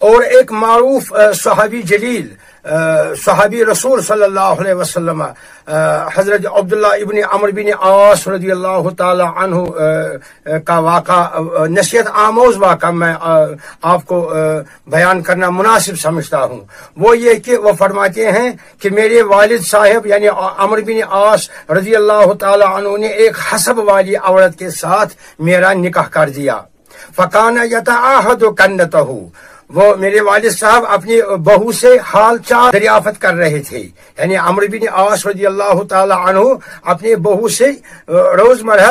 اور ایک معروف صحابی جلیل صحابی رسول صلی اللہ علیہ وسلم حضرت عبداللہ ابن عمرو بن عاص رضی اللہ تعالی عنہ کا واقعہ، نصیحت آموز واقعہ میں آپ کو بیان کرنا مناسب سمجھتا ہوں۔ وہ یہ کہ وہ فرماتے ہیں کہ میرے والد صاحب یعنی عمرو بن عاص رضی اللہ تعالی عنہ نے ایک حسب والی عورت کے ساتھ میرا نکاح کر دیا۔ فکان یتعاہد کنتہ، وہ میرے والد صاحب اپنی بہو سے حال چال دریافت کر رہے تھے، یعنی عمرو بن عاص رضی اللہ تعالی عنہ اپنی بہو سے روزمرہ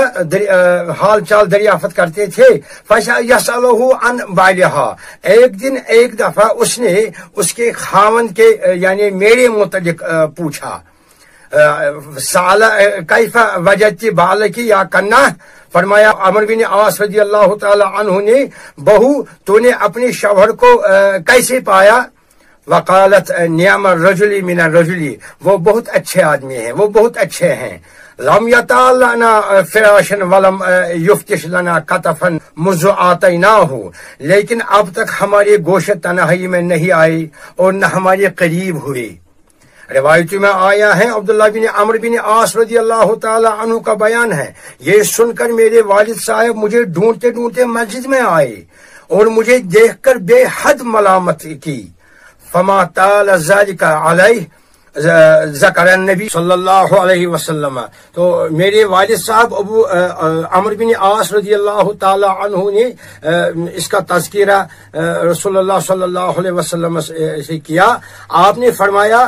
حال چال دریافت کرتے تھے۔ فَيَسْأَلُهُ عَنْ بَعْلِهَا، ایک دن ایک دفعہ اس نے اس کے خاوند کے یعنی میرے متعلق پوچھا، سال کیف وجدتی بالکی یا کنہ، فرمایا عمرو بن عاص رضی اللہ تعالی عنہ نے، بہو تو نے اپنے شوہر کو کیسے پایا؟ وقالت نعم الرجل من الرجل، وہ بہت اچھے آدمی ہیں، وہ بہت اچھے ہیں۔ لم یطال لنا فراشا ولم یفتش لنا کتفا منذ آتیناہ، لیکن اب تک ہمارے گوشت تنہائی میں نہیں آئے اور نہ ہمارے قریب ہوئے۔ روایتوں میں آیا ہے، عبداللہ بن عمرو بن عاص رضی اللہ تعالی عنہ کا بیان ہے، یہ سن کر میرے والد صاحب مجھے ڈھونڈتے ڈھونڈتے مسجد میں آئے اور مجھے دیکھ کر بے حد ملامت کی۔ فما طال ذلك علیہ ذکر النبی صلی اللہ علیہ وسلم، تو میرے والد صاحب ابو عمرو بن عاص رضی اللہ تعالی عنہ نے اس کا تذکرہ رسول اللہ صلی اللہ علیہ وسلم سے کیا۔ آپ نے فرمایا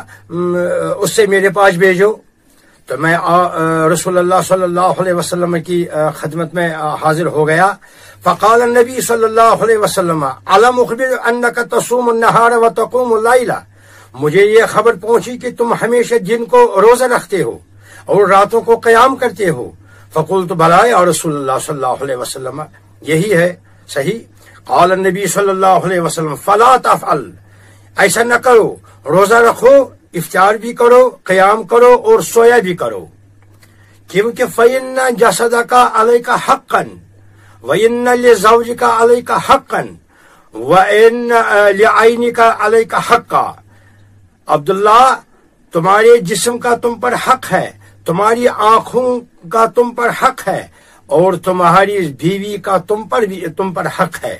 اس سے میرے پاس بھیجو، تو میں رسول اللہ صلی اللہ علیہ وسلم کی خدمت میں حاضر ہو گیا۔ فقال النبی صلی اللہ علیہ وسلم الم اخبر انک تصوم النہار وتقوم اللیل، مجھے یہ خبر پہنچی کہ تم ہمیشہ دن کو روزہ رکھتے ہو اور راتوں کو قیام کرتے ہو۔ فقلت بلا یا رسول اللہ صلی اللہ علیہ وسلم، یہی ہے صحیح۔ قال النبی صلی اللہ علیہ وسلم فلا تفعل، ایسا نہ کرو، روزہ رکھو، افطار بھی کرو، قیام کرو اور سویا بھی کرو، کیونکہ فَإِنَّ جَسَدَكَ عَلَيْكَ حَقًّا وَإِنَّ لِزَوْجِكَ عَلَيْكَ حَقًّا وَإِنَّ لِعَيْنِكَ عَلَيْكَ حَقًّا، عبداللہ تمہارے جسم کا تم پر حق ہے، تمہاری آنکھوں کا تم پر حق ہے اور تمہاری بیوی کا تم پر حق ہے۔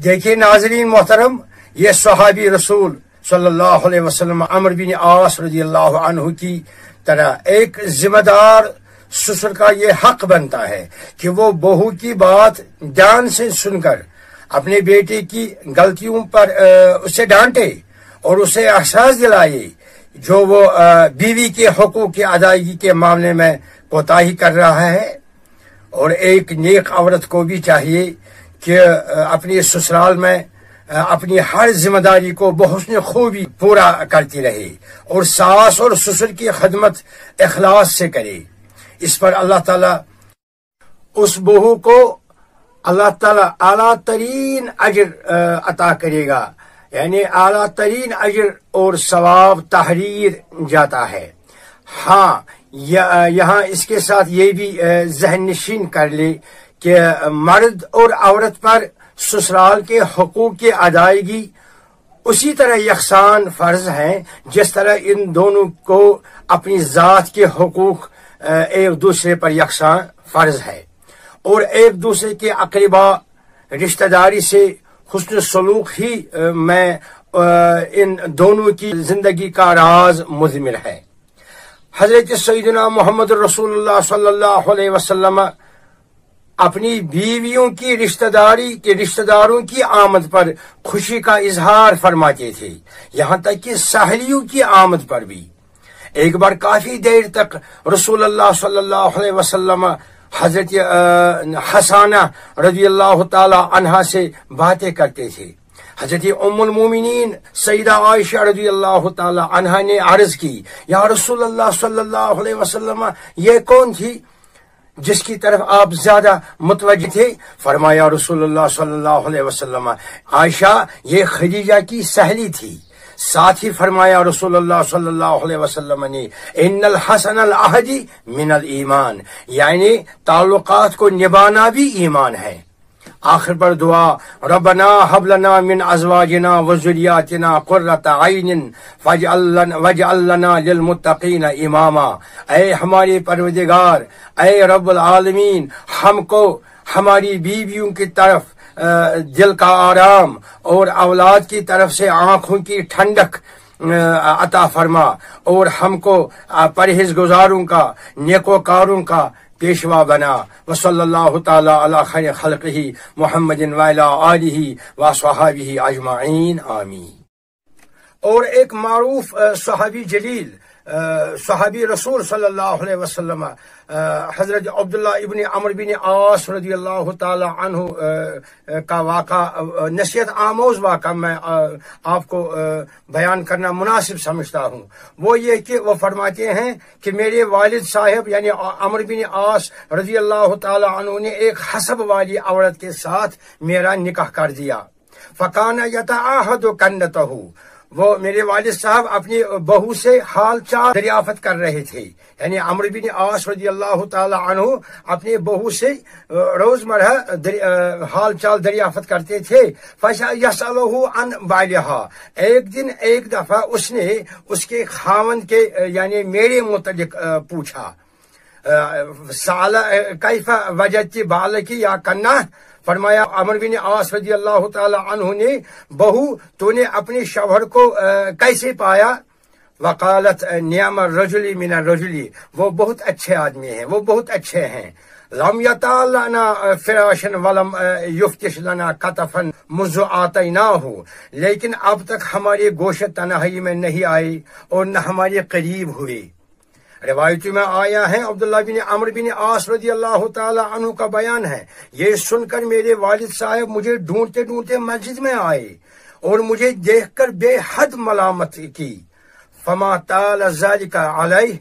دیکھیے ناظرین محترم، یہ صحابی رسول صلی اللہ علیہ وسلم عمرو بن عاص رضی اللہ عنہ کی طرح ایک ذمہ دار سسر کا یہ حق بنتا ہے کہ وہ بہو کی بات دھیان سے سن کر اپنے بیٹے کی غلطیوں پر اسے ڈانٹے اور اسے احساس دلائے جو وہ بیوی کے حقوق کی ادائیگی کے معاملے میں کوتاہی کر رہا ہے۔ اور ایک نیک عورت کو بھی چاہیے کہ اپنے سسرال میں اپنی ہر ذمہ داری کو بحسن خوبی پورا کرتی رہے اور ساس اور سسر کی خدمت اخلاص سے کرے۔ اس پر اللہ تعالیٰ اس بہو کو اللہ تعالیٰ اعلیٰ ترین اجر عطا کرے گا، یعنی اعلیٰ ترین اجر اور ثواب تحریر جاتا ہے۔ ہاں، یہاں اس کے ساتھ یہ بھی ذہن نشین کر لے کہ مرد اور عورت پر سسرال کے حقوق کی ادائیگی اسی طرح یکساں فرض ہیں جس طرح ان دونوں کو اپنی ذات کے حقوق ایک دوسرے پر یکساں فرض ہے، اور ایک دوسرے کے اقربا رشتہ داری سے حسن سلوک ہی میں ان دونوں کی زندگی کا راز مضمر ہے۔ حضرت سیدنا محمد رسول اللہ صلی اللہ علیہ وسلم اپنی بیویوں کی رشتہ داروں کی آمد پر خوشی کا اظہار فرماتے تھے، یہاں تک کہ ساحلیوں کی آمد پر بھی۔ ایک بار کافی دیر تک رسول اللہ صلی اللہ علیہ وسلم حضرت حسانہ رضی اللہ تعالی عنہا سے باتیں کرتے تھے۔ حضرت ام المومنین سیدہ عائشہ رضی اللہ تعالی عنہا نے عرض کی، یا رسول اللہ صلی اللہ علیہ وسلم یہ کون تھی جس کی طرف آپ زیادہ متوجہ تھے؟ فرمایا رسول اللہ صلی اللہ علیہ وسلم عائشہ یہ خدیجہ کی سہیلی تھی۔ ساتھ ہی فرمایا رسول اللہ صلی اللہ علیہ وسلم نے ان الحسن العہد من الایمان، یعنی تعلقات کو نبھانا بھی ایمان ہے۔ آخر پر دعا ربنا هب لنا من ازواجنا وذریاتنا قرۃ عین واجعل لنا للمتقین اماما۔ اے ہمارے پروردگار، اے رب العالمین، ہم کو ہماری بیویوں کی طرف دل کا آرام اور اولاد کی طرف سے آنکھوں کی ٹھنڈک عطا فرما، اور ہم کو پرہیزگزاروں کا، نیکوکاروں کا پیشوا بنا۔ وصلی اللہ تعالی علی خیر خلقہ محمد وعلی آلہ وصحبہ اجمعین، آمین۔ اور ایک معروف صحابی جلیل، صحابی رسول صلی اللہ علیہ وسلم، حضرت عبداللہ ابن عمرو بن عاص رضی اللہ تعالی عنہ کا واقعہ، نصیحت آموز واقعہ میں آپ کو بیان کرنا مناسب سمجھتا ہوں۔ وہ یہ کہ وہ فرماتے ہیں کہ میرے والد صاحب یعنی عمرو بن عاص رضی اللہ تعالی عنہ نے ایک حسب والی عورت کے ساتھ میرا نکاح کر دیا۔ فکان یتعاہد کنتہ، وہ میرے والد صاحب اپنی بہو سے حال چال دریافت کر رہے تھے، یعنی عمرو بن عاص رضی اللہ تعالی عنہ اپنی بہو سے روزمرہ حال چال دریافت کرتے تھے۔ فَيَسْأَلُهُ عَنْ بَعْلِهَا، ایک دن ایک دفعہ اس نے اس کے خاوند کے یعنی میرے متعلق پوچھا، سال کیف وجدتی بالکی یا کنہ، فرمایا عمرو بن عاص رضی اللہ تعالی عنہ نے، بہو تو نے اپنے شوہر کو کیسے پایا؟ وقالت نعم الرجل من الرجل، وہ بہت اچھے آدمی ہیں، وہ بہت اچھے ہیں۔ لم یطال لنا فراشا ولم یفتش لنا کتفا منذ آتیناہ، لیکن اب تک ہمارے گوشت تنہائی میں نہیں آئے اور نہ ہمارے قریب ہوئے۔ روایتی میں آیا ہے، عبداللہ بن عمرو بن عاص رضی اللہ تعالی عنہ کا بیان ہے، یہ سن کر میرے والد صاحب مجھے ڈھونڈتے ڈھونڈتے مسجد میں آئے اور مجھے دیکھ کر بے حد ملامت کی۔ فما طال ذلك علیہ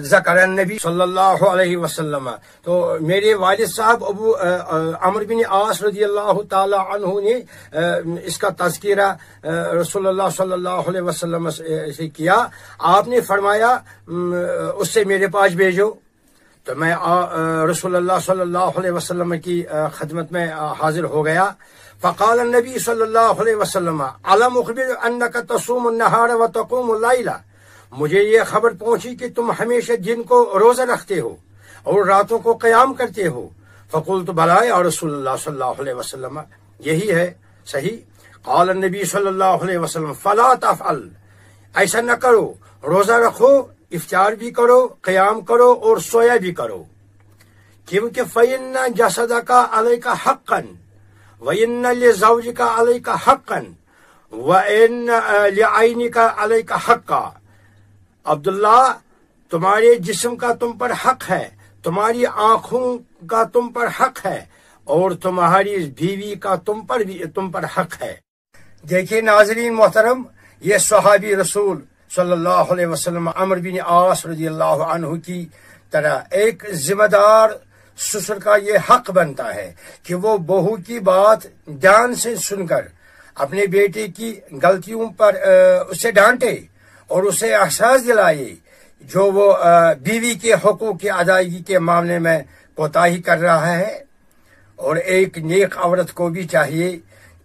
ذکر النبی صلی اللہ علیہ وسلم، تو میرے والد صاحب ابو عمرو بن عاص رضی اللہ تعالی عنہ نے اس کا تذکرہ رسول اللہ صلی اللہ علیہ وسلم سے کیا۔ آپ نے فرمایا اس سے میرے پاس بھیجو، تو میں رسول اللہ صلی اللہ علیہ وسلم کی خدمت میں حاضر ہو گیا۔ فقال النبی صلی اللہ علیہ وسلم الم اخبر انک تصوم النہار وتقوم اللیل، مجھے یہ خبر پہنچی کہ تم ہمیشہ دن کو روزہ رکھتے ہو اور راتوں کو قیام کرتے ہو۔ فقلت بلا یا رسول اللہ صلی اللہ علیہ وسلم، یہی ہے صحیح۔ قال النبی صلی اللہ علیہ وسلم فلا تفعل، ایسا نہ کرو، روزہ رکھو، افطار بھی کرو، قیام کرو اور سویا بھی کرو، کیونکہ فإن جسدک علیک حقا وإن لزوجک علیک حقا وإن لعینک علیک حقا۔ عبداللہ، تمہارے جسم کا تم پر حق ہے، تمہاری آنکھوں کا تم پر حق ہے، اور تمہاری بیوی کا تم پر حق ہے۔ دیکھیے ناظرین محترم، یہ صحابی رسول صلی اللہ علیہ وسلم عمرو بن عاص رضی اللہ عنہ کی طرح ایک ذمہ دار سسر کا یہ حق بنتا ہے کہ وہ بہو کی بات دھیان سے سن کر اپنے بیٹے کی غلطیوں پر اسے ڈانٹے اور اسے احساس دلائے جو وہ بیوی کے حقوق کی ادائیگی کے معاملے میں کوتاہی کر رہا ہے۔ اور ایک نیک عورت کو بھی چاہیے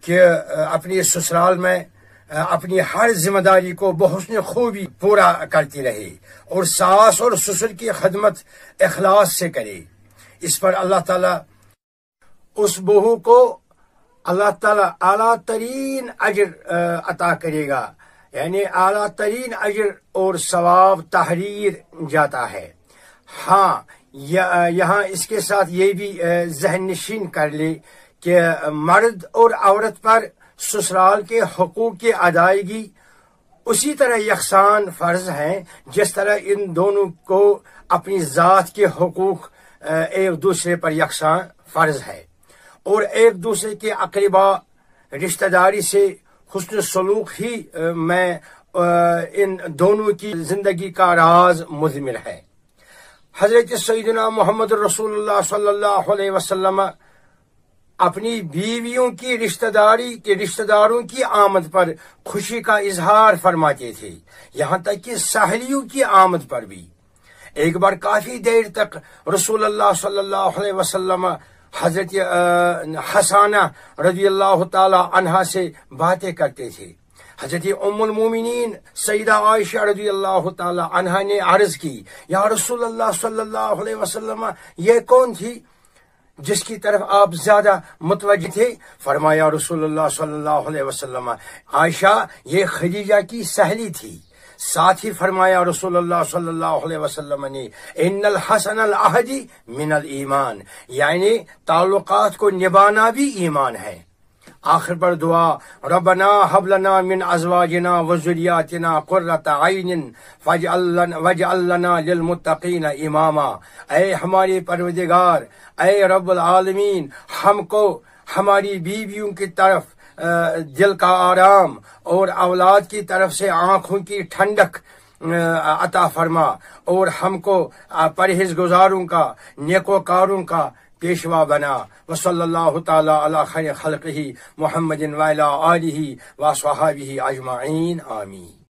کہ اپنے سسرال میں اپنی ہر ذمہ داری کو بحسن خوبی پورا کرتی رہے اور ساس اور سسر کی خدمت اخلاص سے کرے۔ اس پر اللہ تعالیٰ اس بہو کو اللہ تعالیٰ اعلیٰ ترین اجر عطا کرے گا، یعنی اعلیٰ ترین اجر اور ثواب تحریر جاتا ہے۔ ہاں، یہاں اس کے ساتھ یہ بھی ذہن نشین کر لے کہ مرد اور عورت پر سسرال کے حقوق کی ادائیگی اسی طرح یکساں فرض ہیں جس طرح ان دونوں کو اپنی ذات کے حقوق ایک دوسرے پر یکساں فرض ہے، اور ایک دوسرے کے اقربا رشتہ داری سے حسن سلوک ہی میں ان دونوں کی زندگی کا راز مضمر ہے۔ حضرت سیدنا محمد رسول اللہ صلی اللہ علیہ وسلم اپنی بیویوں کی رشتہ داروں کی آمد پر خوشی کا اظہار فرماتے تھے، یہاں تک کہ ساحلیوں کی آمد پر بھی۔ ایک بار کافی دیر تک رسول اللہ صلی اللہ علیہ وسلم حضرت حسانہ رضی اللہ تعالی عنہا سے باتیں کرتے تھے۔ حضرت ام المومنین سیدہ عائشہ رضی اللہ تعالی عنہا نے عرض کی، یا رسول اللہ صلی اللہ علیہ وسلم یہ کون تھی جس کی طرف آپ زیادہ متوجہ تھے؟ فرمایا رسول اللہ صلی اللہ علیہ وسلم عائشہ یہ خدیجہ کی سہیلی تھی۔ ساتھ ہی فرمایا رسول اللہ صلی اللہ علیہ وسلم نے ان الحسن العہد من الایمان، یعنی تعلقات کو نبھانا بھی ایمان ہے۔ آخر پر دعا، ربنا حب لنا من ازواجنا وذریاتنا قرۃ عین واجعل لنا للمتقین اماما۔ اے ہمارے پروردگار، اے رب العالمین، ہم کو ہماری بیویوں کی طرف دل کا آرام اور اولاد کی طرف سے آنکھوں کی ٹھنڈک عطا فرما، اور ہم کو پرہیزگزاروں کا، نیکوکاروں کا پیشوا بنا۔ وصلی اللہ تعالی علی خیر خلقہ محمد وعلی آلہ وصحبہ اجمعین، آمین۔